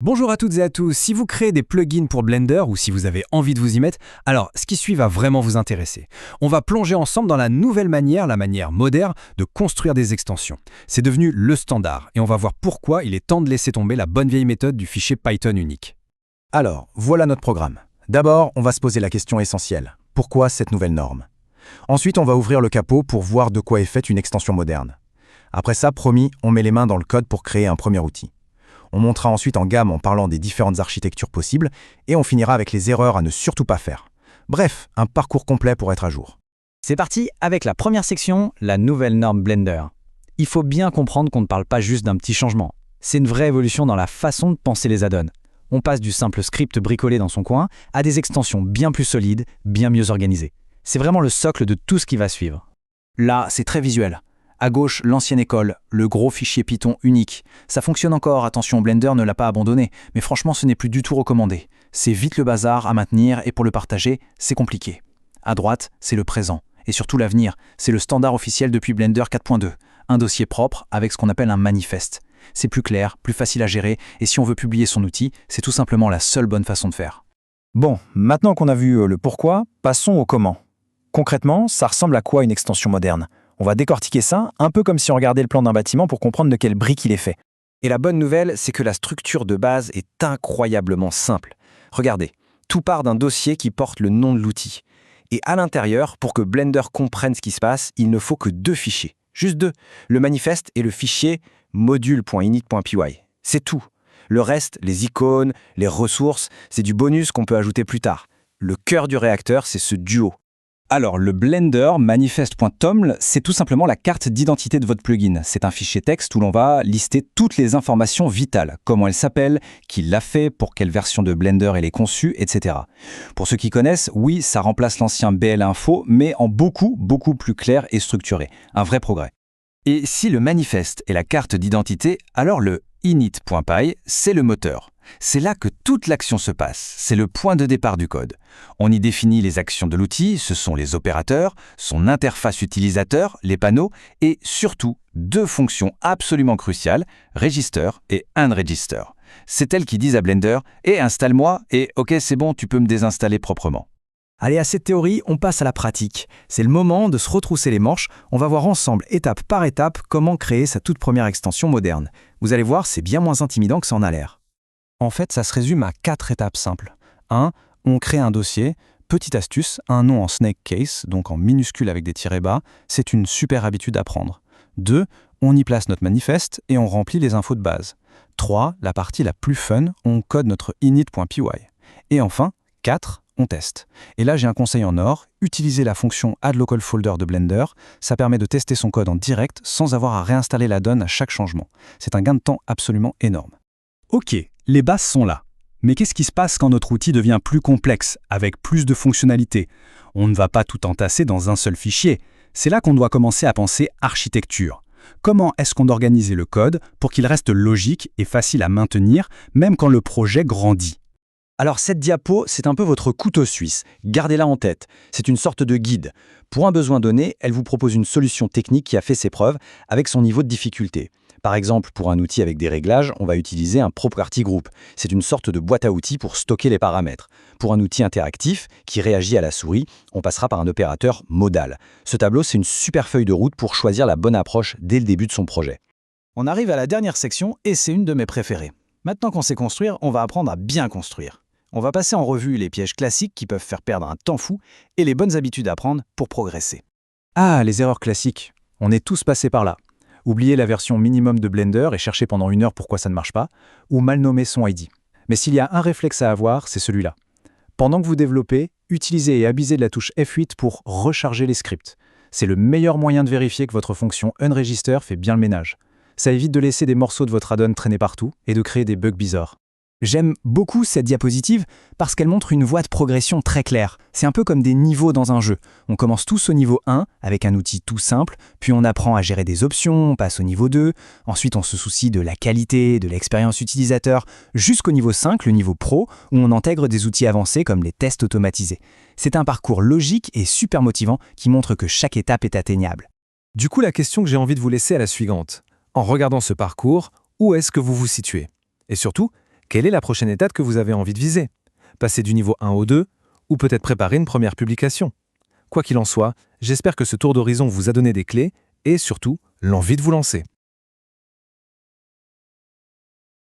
Bonjour à toutes et à tous, si vous créez des plugins pour Blender ou si vous avez envie de vous y mettre, alors ce qui suit va vraiment vous intéresser. On va plonger ensemble dans la nouvelle manière, la manière moderne, de construire des extensions. C'est devenu le standard et on va voir pourquoi il est temps de laisser tomber la bonne vieille méthode du fichier Python unique. Alors, voilà notre programme. D'abord, on va se poser la question essentielle. Pourquoi cette nouvelle norme? Ensuite, on va ouvrir le capot pour voir de quoi est faite une extension moderne. Après ça, promis, on met les mains dans le code pour créer un premier outil. On montera ensuite en gamme en parlant des différentes architectures possibles et on finira avec les erreurs à ne surtout pas faire. Bref, un parcours complet pour être à jour. C'est parti avec la première section, la nouvelle norme Blender. Il faut bien comprendre qu'on ne parle pas juste d'un petit changement. C'est une vraie évolution dans la façon de penser les add-ons. On passe du simple script bricolé dans son coin à des extensions bien plus solides, bien mieux organisées. C'est vraiment le socle de tout ce qui va suivre. Là, c'est très visuel. À gauche, l'ancienne école, le gros fichier Python unique. Ça fonctionne encore, attention, Blender ne l'a pas abandonné, mais franchement, ce n'est plus du tout recommandé. C'est vite le bazar à maintenir et pour le partager, c'est compliqué. À droite, c'est le présent, et surtout l'avenir. C'est le standard officiel depuis Blender 4.2. Un dossier propre avec ce qu'on appelle un manifeste. C'est plus clair, plus facile à gérer, et si on veut publier son outil, c'est tout simplement la seule bonne façon de faire. Bon, maintenant qu'on a vu le pourquoi, passons au comment. Concrètement, ça ressemble à quoi une extension moderne? On va décortiquer ça, un peu comme si on regardait le plan d'un bâtiment pour comprendre de quelles briques il est fait. Et la bonne nouvelle, c'est que la structure de base est incroyablement simple. Regardez, tout part d'un dossier qui porte le nom de l'outil. Et à l'intérieur, pour que Blender comprenne ce qui se passe, il ne faut que deux fichiers. Juste deux. Le manifeste et le fichier module.init.py. C'est tout. Le reste, les icônes, les ressources, c'est du bonus qu'on peut ajouter plus tard. Le cœur du réacteur, c'est ce duo. Alors, le Blender manifest.toml, c'est tout simplement la carte d'identité de votre plugin. C'est un fichier texte où l'on va lister toutes les informations vitales, comment elle s'appelle, qui l'a fait, pour quelle version de Blender elle est conçue, etc. Pour ceux qui connaissent, oui, ça remplace l'ancien BL-info, mais en beaucoup plus clair et structuré. Un vrai progrès. Et si le manifeste est la carte d'identité, alors le init.py, c'est le moteur. C'est là que toute l'action se passe, c'est le point de départ du code. On y définit les actions de l'outil, ce sont les opérateurs, son interface utilisateur, les panneaux, et surtout deux fonctions absolument cruciales, register et unregister. C'est elles qui disent à Blender « Eh, installe-moi » et « Ok, c'est bon, tu peux me désinstaller proprement ». Allez, à cette théorie, on passe à la pratique. C'est le moment de se retrousser les manches. On va voir ensemble, étape par étape, comment créer sa toute première extension moderne. Vous allez voir, c'est bien moins intimidant que ça en a l'air. En fait, ça se résume à 4 étapes simples. 1. On crée un dossier. Petite astuce, un nom en snake case, donc en minuscule avec des tirets bas, c'est une super habitude à prendre. 2. On y place notre manifeste et on remplit les infos de base. 3. La partie la plus fun, on code notre init.py. Et enfin, 4. On teste. Et là, j'ai un conseil en or, utilisez la fonction Add Local Folder de Blender, ça permet de tester son code en direct sans avoir à réinstaller l'add-on à chaque changement. C'est un gain de temps absolument énorme. Ok, les bases sont là. Mais qu'est-ce qui se passe quand notre outil devient plus complexe, avec plus de fonctionnalités? On ne va pas tout entasser dans un seul fichier. C'est là qu'on doit commencer à penser architecture. Comment est-ce qu'on organise le code pour qu'il reste logique et facile à maintenir, même quand le projet grandit? Alors cette diapo, c'est un peu votre couteau suisse. Gardez-la en tête. C'est une sorte de guide. Pour un besoin donné, elle vous propose une solution technique qui a fait ses preuves avec son niveau de difficulté. Par exemple, pour un outil avec des réglages, on va utiliser un property group. C'est une sorte de boîte à outils pour stocker les paramètres. Pour un outil interactif qui réagit à la souris, on passera par un opérateur modal. Ce tableau, c'est une super feuille de route pour choisir la bonne approche dès le début de son projet. On arrive à la dernière section et c'est une de mes préférées. Maintenant qu'on sait construire, on va apprendre à bien construire. On va passer en revue les pièges classiques qui peuvent faire perdre un temps fou et les bonnes habitudes à prendre pour progresser. Ah, les erreurs classiques. On est tous passés par là. Oublier la version minimum de Blender et chercher pendant 1 heure pourquoi ça ne marche pas, ou mal nommer son ID. Mais s'il y a un réflexe à avoir, c'est celui-là. Pendant que vous développez, utilisez et abusez de la touche F8 pour recharger les scripts. C'est le meilleur moyen de vérifier que votre fonction unregister fait bien le ménage. Ça évite de laisser des morceaux de votre add-on traîner partout et de créer des bugs bizarres. J'aime beaucoup cette diapositive parce qu'elle montre une voie de progression très claire. C'est un peu comme des niveaux dans un jeu. On commence tous au niveau 1 avec un outil tout simple, puis on apprend à gérer des options, on passe au niveau 2, ensuite on se soucie de la qualité, de l'expérience utilisateur, jusqu'au niveau 5, le niveau pro, où on intègre des outils avancés comme les tests automatisés. C'est un parcours logique et super motivant qui montre que chaque étape est atteignable. Du coup, la question que j'ai envie de vous laisser est la suivante. En regardant ce parcours, où est-ce que vous vous situez? Et surtout, Quelle est la prochaine étape que vous avez envie de viser? Passer du niveau 1 au 2, ou peut-être préparer une première publication? Quoi qu'il en soit, j'espère que ce tour d'horizon vous a donné des clés et surtout l'envie de vous lancer.